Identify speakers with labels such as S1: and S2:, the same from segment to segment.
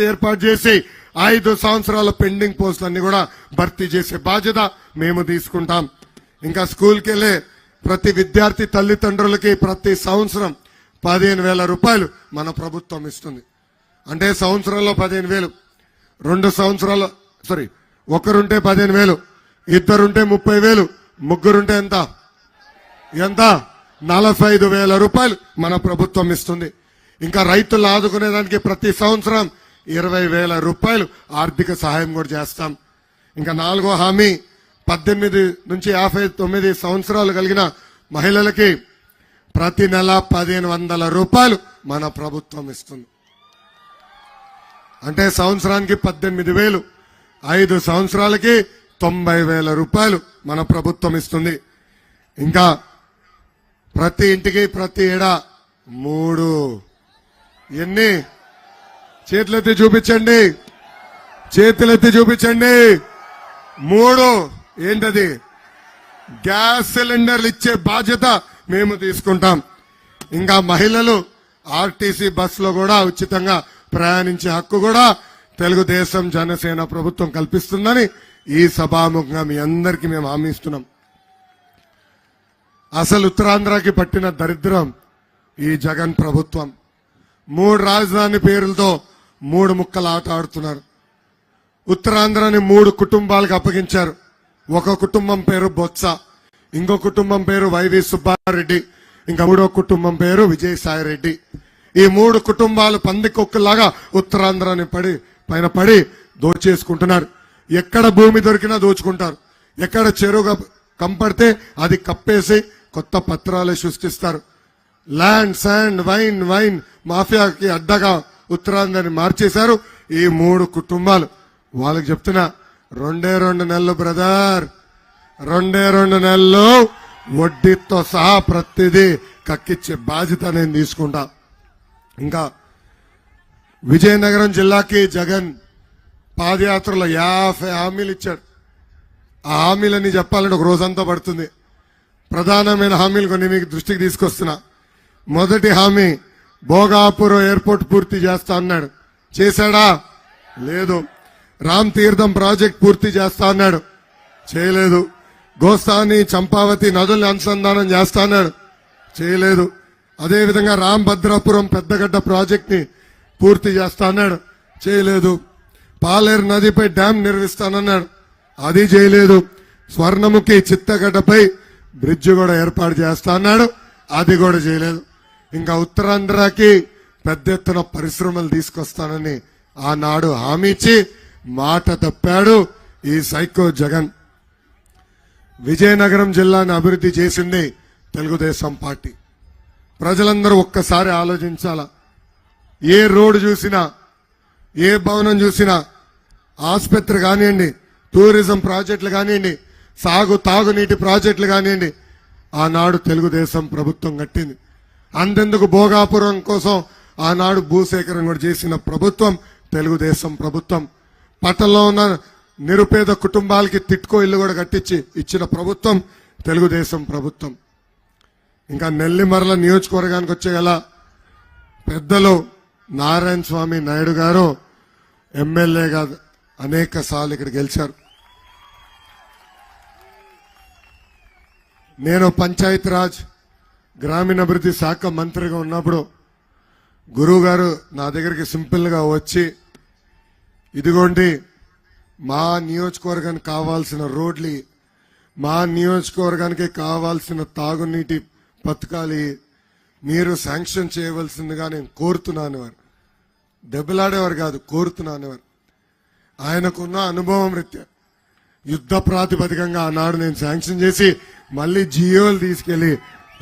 S1: ఏర్పాటు చేసి 5 సంవత్సరాల పెండింగ్ పోస్టులన్నీ కూడా భర్తీ చేసే బాధ్యత మేము తీసుకుంటాం. ఇంకా స్కూల్కి వెళ్ళే ప్రతి విద్యార్థి తల్లిదండ్రులకి ప్రతి సంవత్సరం 15,000 రూపాయలు మన ప్రభుత్వం ఇస్తుంది. అంటే సంవత్సరంలో 15,000, 2 సంవత్సరాలు ఒకరుంటే 15,000, ఇద్దరుంటే 30,000, ముగ్గురుంటే ఎంత 45,000 రూపాయలు మన ప్రభుత్వం ఇస్తుంది. ఇంకా రైతులు ఆదుకునేదానికి ప్రతి సంవత్సరం 20,000 రూపాయలు ఆర్థిక సహాయం కూడా చేస్తాం. ఇంకా 4వ హామీ 18 నుంచి 59 సంవత్సరాలు కలిగిన మహిళలకి ప్రతి నెల 1,500 రూపాయలు మన ప్రభుత్వం ఇస్తుంది. అంటే సంవత్సరానికి 18,000, 5 సంవత్సరాలకి 90,000 రూపాయలు మన ప్రభుత్వం ఇస్తుంది. ఇంకా ప్రతి ఇంటికి ప్రతి ఏడా 3 ఎన్ని చేతులెత్తి చూపించండి, 3 ఏంటది గ్యాస్ సిలిండర్లు ఇచ్చే బాధ్యత మేము తీసుకుంటాం. ఇంకా మహిళలు ఆర్టీసీ బస్సులో కూడా ఉచితంగా ప్రయాణించే హక్కు కూడా తెలుగుదేశం జనసేన ప్రభుత్వం కల్పిస్తుందని ఈ సభాముఖంగా మీ అందరికీ మేము హామీ ఇస్తున్నాం. అసలు ఉత్తరాంధ్రకి పట్టిన దరిద్రం ఈ జగన్ ప్రభుత్వం. 3 రాజధాని పేర్లతో 3 ముక్కల ఆట ఆడుతున్నారు. ఉత్తరాంధ్రని 3 కుటుంబాలకు అప్పగించారు. ఒక కుటుంబం పేరు బొత్స, ఇంకో కుటుంబం పేరు వైవి సుబ్బారెడ్డి, ఇంకా 3వ కుటుంబం పేరు విజయసాయిరెడ్డి. ఈ 3 కుటుంబాలు పందికొక్కులాగా ఉత్తరాంధ్రని పైన పడి దోచేసుకుంటున్నారు. ఎక్కడ భూమి దొరికినా దోచుకుంటారు. ఎక్కడ చెరువుగా కంపడితే అది కప్పేసి కొత్త పత్రాలు సృష్టిస్తారు. ల్యాండ్, శాండ్, వైన్ మాఫియాకి అడ్డగా ఉత్తరాంధ్రని మార్చేశారు ఈ 3 కుటుంబాలు. వాళ్ళకి చెప్తున్నా, 2 నెలలు బ్రదర్, 2 నెలలు వడ్డీతో సహా ప్రతిదీ కక్కిచ్చే బాధ్యత నేను తీసుకుంటా. ఇంకా విజయనగరం జిల్లాకి జగన్ పాదయాత్రలో 50 హామీలు ఇచ్చాడు. ఆ హామీలన్నీ చెప్పాలంటే ఒక రోజంతా పడుతుంది. ప్రధానమైన హామీలు కొన్ని మీకు దృష్టికి తీసుకొస్తున్నా. మొదటి హామీ భోగాపురం ఎయిర్పోర్ట్ పూర్తి చేస్తా అన్నాడు. చేశాడా? లేదు. రామ్ తీర్థం ప్రాజెక్ట్ పూర్తి చేస్తా అన్నాడు. చేయలేదు. గోస్తాని, చంపావతి నదుల్ని అనుసంధానం చేస్తా అన్నాడు. చేయలేదు. అదేవిధంగా రాంభద్రాపురం పెద్దగడ్డ ప్రాజెక్ట్ ని పూర్తి చేస్తా అన్నాడు. చేయలేదు. పాలేరు నదిపై డ్యాం నిర్మిస్తానన్నాడు. అది చేయలేదు. స్వర్ణముఖి చిత్తగడ్డపై బ్రిడ్జ్ కూడా ఏర్పాటు చేస్తా అన్నాడు. అది కూడా చేయలేదు. ఇంకా ఉత్తరాంధ్రకి పెద్ద ఎత్తున పరిశ్రమలు తీసుకొస్తానని ఆనాడు హామీ ఇచ్చి మాట తప్పాడు ఈ సైకో జగన్. విజయనగరం జిల్లాను అభివృద్ధి చేసింది తెలుగుదేశం పార్టీ. ప్రజలందరూ ఒక్కసారి ఆలోచించాలా. ఏ రోడ్డు చూసినా, ఏ భవనం చూసినా, ఆసుపత్రి కానివ్వండి, టూరిజం ప్రాజెక్టులు కానివ్వండి, తాగునీటి ప్రాజెక్టులు కానివ్వండి, ఆనాడు తెలుగుదేశం ప్రభుత్వం కట్టింది. అంతెందుకు భోగాపురం కోసం ఆనాడు భూసేకరణ కూడా చేసిన ప్రభుత్వం తెలుగుదేశం ప్రభుత్వం. పట్టణంలో ఉన్న నిరుపేద కుటుంబాలకి తిట్కో ఇల్లు కూడా కట్టించి ఇచ్చిన ప్రభుత్వం తెలుగుదేశం ప్రభుత్వం. ఇంకా నెల్లిమర్ల నియోజకవర్గానికి వచ్చే గల పెద్దలు నారాయణ స్వామి నాయుడు గారు ఎమ్మెల్యేగా అనేక సార్లు ఇక్కడ గెలిచారు. నేను పంచాయతీరాజ్ గ్రామీణాభివృద్ధి శాఖ మంత్రిగా ఉన్నప్పుడు గురువు గారు నా దగ్గరికి సింపుల్ గా వచ్చి, ఇదిగోండి మా నియోజకవర్గానికి కావాల్సిన రోడ్లు, మా నియోజకవర్గానికి కావాల్సిన తాగునీటి పథకాలు మీరు శాంక్షన్ చేయవలసిందిగా నేను కోరుతున్నాను. వారు దెబ్బలాడేవారు కాదు, కోరుతున్నానేవారు. ఆయనకున్న అనుభవం రీత్యా యుద్ధ ప్రాతిపదికంగా ఆనాడు నేను శాంక్షన్ చేసి మళ్ళీ జియోలు తీసుకెళ్లి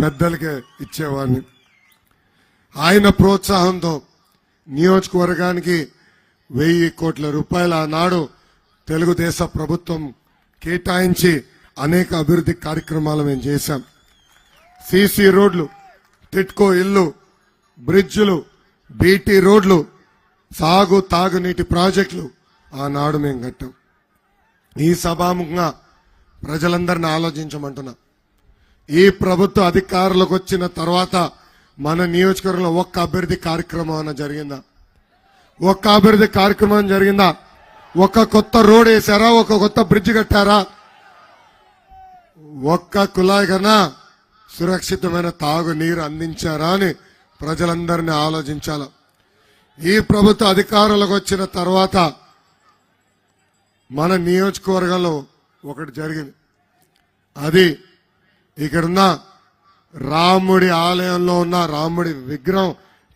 S1: పెద్దలకే ఇచ్చేవాడిని. ఆయన ప్రోత్సాహంతో నియోజకవర్గానికి 1000 కోట్ల రూపాయలు ఆనాడు తెలుగుదేశ ప్రభుత్వం కేటాయించి అనేక అభివృద్ధి కార్యక్రమాలు మేము చేశాం. సిసి రోడ్లు, టిట్కో ఇల్లు, బ్రిడ్జులు, బీటీ రోడ్లు, తాగునీటి ప్రాజెక్టులు ఆనాడు మేము కట్టాం. ఈ సభాముఖంగా ప్రజలందరినీ ఆలోచించమంటున్నా. ఈ ప్రభుత్వ అధికారులకు వచ్చిన తర్వాత మన నియోజకవర్గంలో ఒక్క అభివృద్ధి కార్యక్రమం అన్న జరిగిందా? ఒక్క అభివృద్ధి కార్యక్రమం జరిగిందా? ఒక్క కొత్త రోడ్ వేశారా? ఒక కొత్త బ్రిడ్జ్ కట్టారా? ఒక్క కుళాయి కన్నా సురక్షితమైన తాగు నీరు అందించారా అని ప్రజలందరినీ ఆలోచించాల. ఈ ప్రభుత్వ అధికారులకు వచ్చిన తర్వాత మన నియోజకవర్గంలో ఒకటి జరిగింది. అది ఇక్కడున్న రాముడి ఆలయంలో ఉన్న రాముడి విగ్రహం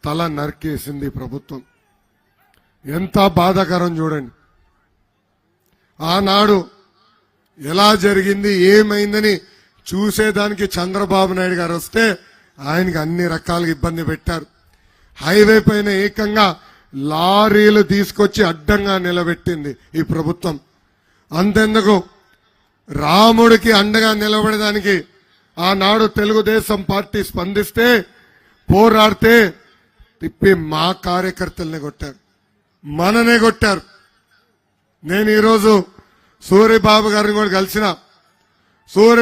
S1: తల నరికేసింది ప్రభుత్వం. ఎంత బాధాకరం చూడండి. ఆనాడు ఎలా జరిగింది, ఏమైందని చూసేదానికి చంద్రబాబు నాయుడు గారు వస్తే ఆయనకి అన్ని రకాలుగా ఇబ్బంది పెట్టారు. హైవే పైన ఏకంగా లారీలు తీసుకొచ్చి అడ్డంగా నిలబెట్టింది ఈ ప్రభుత్వం. అంతెందుకు, రాముడికి అండగా నిలబడడానికి ఆనాడు తెలుగుదేశం పార్టీ స్పందిస్తే పోరాడితే తిప్పి మా కార్యకర్తల్ని కొట్టారు, మననే కొట్టారు. నేను ఈరోజు సూర్యబాబు గారిని కూడా కలిసిన. సూర్య